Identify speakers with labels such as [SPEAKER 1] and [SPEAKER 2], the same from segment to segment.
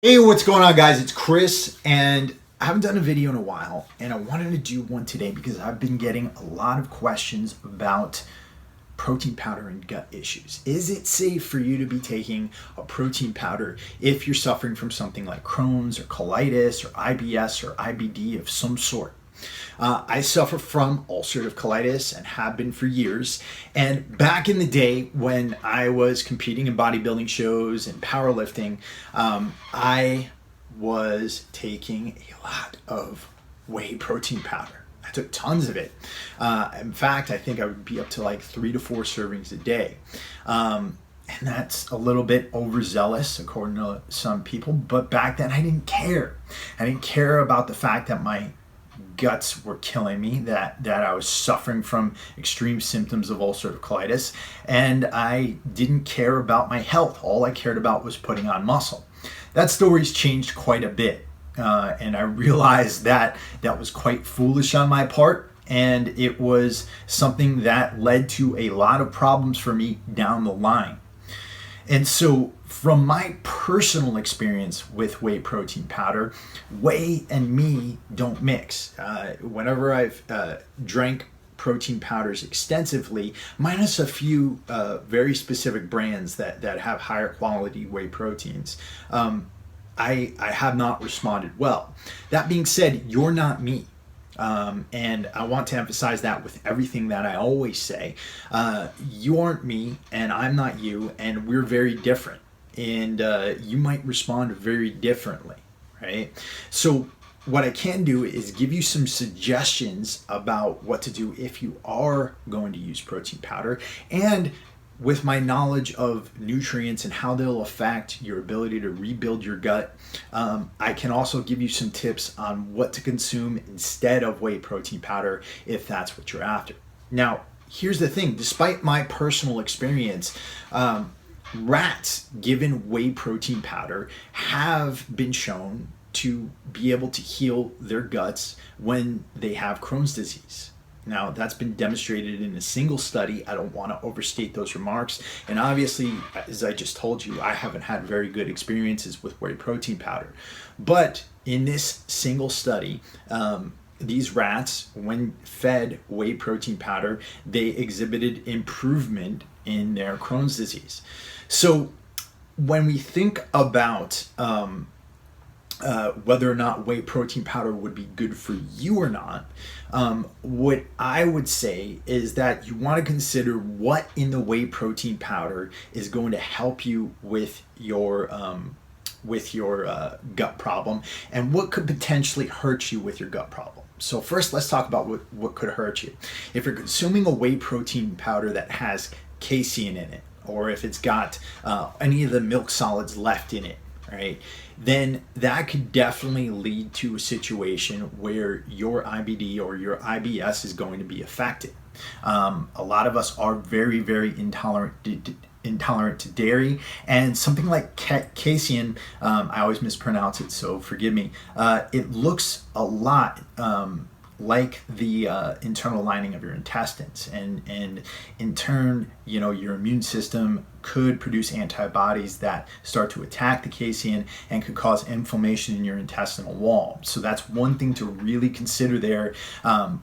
[SPEAKER 1] Hey, what's going on, guys? It's Chris, and I haven't done a video in a while, and I wanted to do one today because I've been getting a lot of questions about protein powder and gut issues. Is it safe for you to be taking a protein powder if you're suffering from something like Crohn's or colitis or IBS or IBD of some sort? I suffer from ulcerative colitis and have been for years. And back in the day when I was competing in bodybuilding shows and powerlifting, I was taking a lot of whey protein powder. I took tons of it. In fact, I think I would be up to like 3 to 4 servings a day. And that's a little bit overzealous according to some people, but back then I didn't care. I didn't care about the fact that my guts were killing me, that I was suffering from extreme symptoms of ulcerative colitis, and I didn't care about my health. All I cared about was putting on muscle. That story's changed quite a bit, and I realized that was quite foolish on my part, and it was something that led to a lot of problems for me down the line. And so from my personal experience with whey protein powder, whey and me don't mix. Whenever I've drank protein powders extensively, minus a few very specific brands that have higher quality whey proteins, I have not responded well. That being said, you're not me. And I want to emphasize that with everything that I always say. You aren't me, and I'm not you, and we're very different. And you might respond very differently, right? So what I can do is give you some suggestions about what to do if you are going to use protein powder, and with my knowledge of nutrients and how they'll affect your ability to rebuild your gut, I can also give you some tips on what to consume instead of whey protein powder if that's what you're after. Now, here's the thing. Despite my personal experience, rats given whey protein powder have been shown to be able to heal their guts when they have Crohn's disease. Now, that's been demonstrated in a single study. I don't want to overstate those remarks. And obviously, as I just told you, I haven't had very good experiences with whey protein powder. But in this single study, these rats, when fed whey protein powder, they exhibited improvement in their Crohn's disease. So when we think about whether or not whey protein powder would be good for you or not, what I would say is that you want to consider what in the whey protein powder is going to help you with your gut problem, and what could potentially hurt you with your gut problem. So first, let's talk about what could hurt you. If you're consuming a whey protein powder that has casein in it, or if it's got any of the milk solids left in it, right, then that could definitely lead to a situation where your IBD or your IBS is going to be affected. A lot of us are very, very intolerant to dairy, and something like casein, I always mispronounce it, so forgive me, it looks a lot like the internal lining of your intestines, and in turn, your immune system could produce antibodies that start to attack the casein and could cause inflammation in your intestinal wall. So that's one thing to really consider there.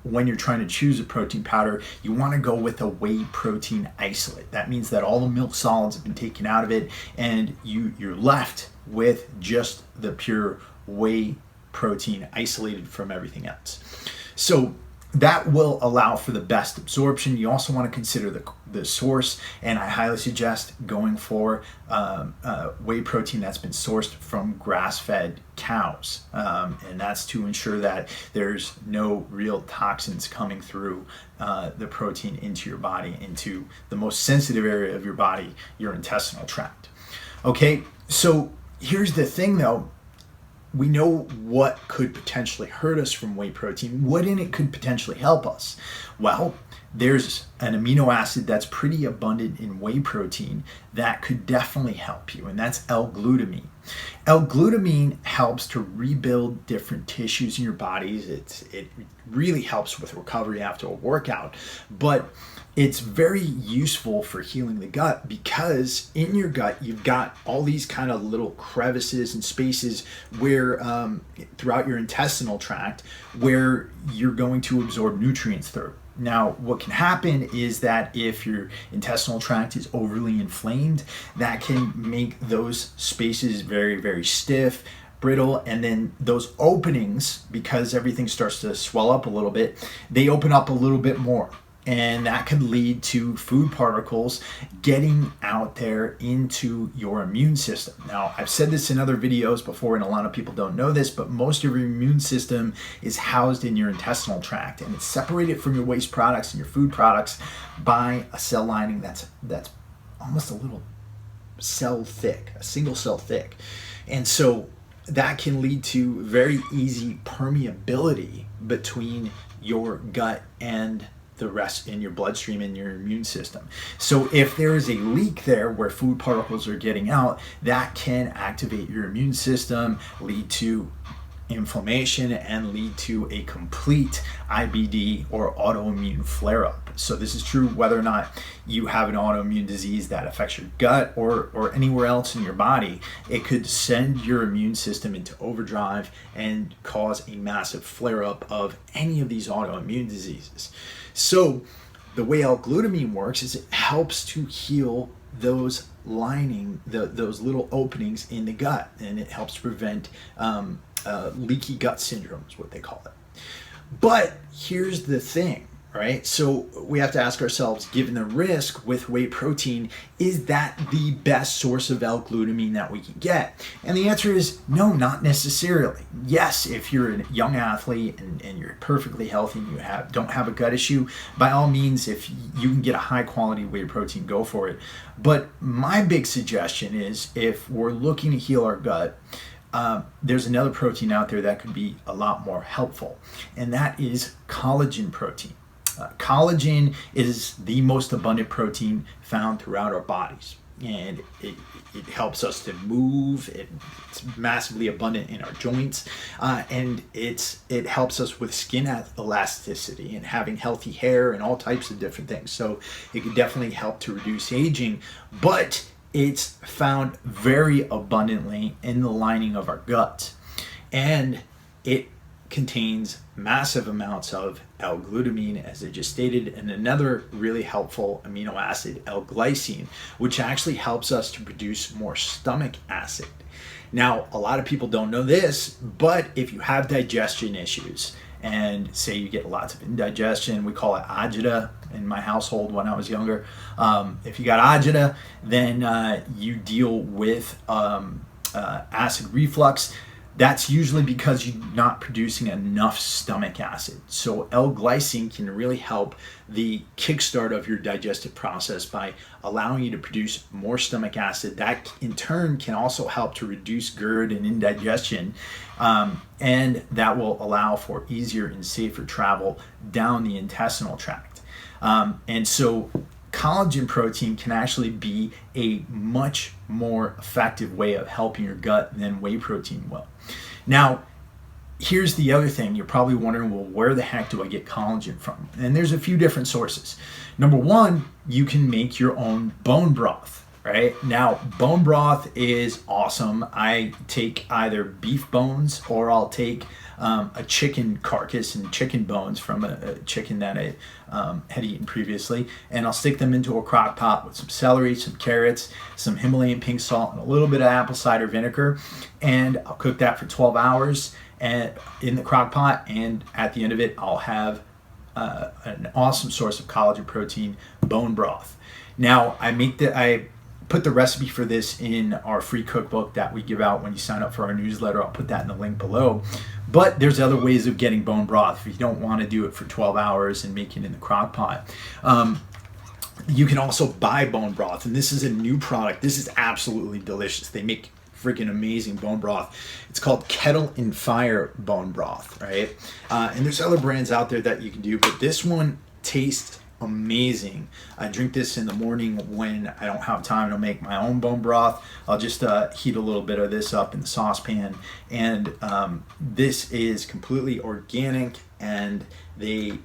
[SPEAKER 1] When you're trying to choose a protein powder, you want to go with a whey protein isolate. That means that all the milk solids have been taken out of it, and you're left with just the pure whey protein isolated from everything else. So that will allow for the best absorption. You also want to consider the source, and I highly suggest going for whey protein that's been sourced from grass-fed cows, and that's to ensure that there's no real toxins coming through the protein into your body, into the most sensitive area of your body, your intestinal tract. Okay, so here's the thing though. We know what could potentially hurt us from whey protein. What in it could potentially help us? Well, there's an amino acid that's pretty abundant in whey protein that could definitely help you, and that's L-glutamine. L-glutamine helps to rebuild different tissues in your bodies. It really helps with recovery after a workout, but it's very useful for healing the gut because in your gut you've got all these kind of little crevices and spaces where throughout your intestinal tract where you're going to absorb nutrients through. Now, what can happen is that if your intestinal tract is overly inflamed, that can make those spaces very, very stiff, brittle, and then those openings, because everything starts to swell up a little bit, they open up a little bit more. And that could lead to food particles getting out there into your immune system. Now, I've said this in other videos before, and a lot of people don't know this, but most of your immune system is housed in your intestinal tract, and it's separated from your waste products and your food products by a cell lining that's almost a little cell thick, a single cell thick. And so that can lead to very easy permeability between your gut and the rest in your bloodstream and your immune system. So if there is a leak there where food particles are getting out, that can activate your immune system, lead to inflammation, and lead to a complete IBD or autoimmune flare-up. So this is true whether or not you have an autoimmune disease that affects your gut or anywhere else in your body. It could send your immune system into overdrive and cause a massive flare-up of any of these autoimmune diseases. So the way L-glutamine works is it helps to heal those lining, those little openings in the gut, and it helps prevent leaky gut syndrome is what they call it. But here's the thing, right? So we have to ask ourselves, given the risk with whey protein, is that the best source of L-glutamine that we can get? And the answer is no, not necessarily. Yes, if you're a young athlete and you're perfectly healthy and you don't have a gut issue, by all means, if you can get a high quality whey protein, go for it. But my big suggestion is if we're looking to heal our gut, there's another protein out there that could be a lot more helpful, and that is collagen protein. Collagen is the most abundant protein found throughout our bodies, and it helps us to move. It's massively abundant in our joints, and it helps us with skin elasticity and having healthy hair and all types of different things. So it could definitely help to reduce aging, but it's found very abundantly in the lining of our gut, and it contains massive amounts of L-glutamine, as I just stated, and another really helpful amino acid, L-glycine, which actually helps us to produce more stomach acid. Now, a lot of people don't know this, but if you have digestion issues, and say you get lots of indigestion, we call it agita in my household when I was younger. If you got agita, then you deal with acid reflux. That's usually because you're not producing enough stomach acid. So L-glycine can really help the kickstart of your digestive process by allowing you to produce more stomach acid. That in turn can also help to reduce GERD and indigestion, and that will allow for easier and safer travel down the intestinal tract. And so collagen protein can actually be a much more effective way of helping your gut than whey protein will. Now, here's the other thing. You're probably wondering, well, where the heck do I get collagen from? And there's a few different sources. Number one, you can make your own bone broth. Right? Now, bone broth is awesome. I take either beef bones or I'll take a chicken carcass and chicken bones from a chicken that I had eaten previously, and I'll stick them into a crock pot with some celery, some carrots, some Himalayan pink salt, and a little bit of apple cider vinegar, and I'll cook that for 12 hours and in the crock pot, and at the end of it, I'll have an awesome source of collagen protein, bone broth. Now, I put the recipe for this in our free cookbook that we give out when you sign up for our newsletter. I'll put that in the link below. But there's other ways of getting bone broth if you don't want to do it for 12 hours and make it in the crock pot. You can also buy bone broth, and this is a new product. This is absolutely delicious. They make freaking amazing bone broth. It's called Kettle and Fire bone broth, right? And there's other brands out there that you can do, but this one tastes amazing. I drink this in the morning when I don't have time to make my own bone broth. I'll just heat a little bit of this up in the saucepan, and this is completely organic, and they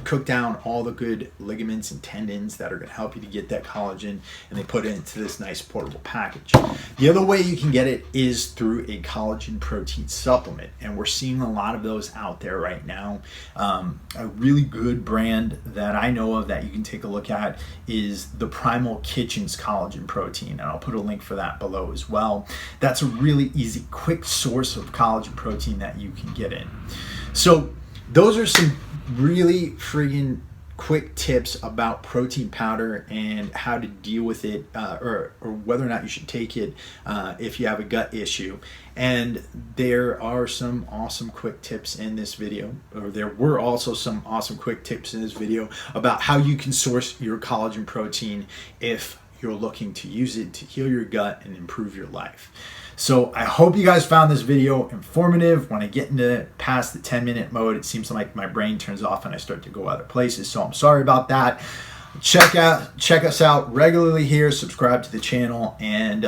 [SPEAKER 1] cook down all the good ligaments and tendons that are going to help you to get that collagen, and they put it into this nice portable package. The other way you can get it is through a collagen protein supplement, and we're seeing a lot of those out there right now. A really good brand that I know of that you can take a look at is the Primal Kitchen's collagen protein, and I'll put a link for that below as well. That's a really easy, quick source of collagen protein that you can get in. So those are some really friggin' quick tips about protein powder and how to deal with it, or whether or not you should take it if you have a gut issue. And there are some awesome quick tips in this video, or there were also some awesome quick tips in this video about how you can source your collagen protein if you're looking to use it to heal your gut and improve your life. So I hope you guys found this video informative. When I get into past the 10-minute mode, it seems like my brain turns off and I start to go other places. So I'm sorry about that. Check us out regularly here. Subscribe to the channel, and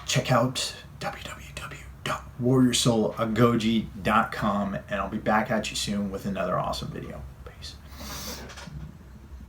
[SPEAKER 1] check out www.warriorsoulagoji.com, and I'll be back at you soon with another awesome video.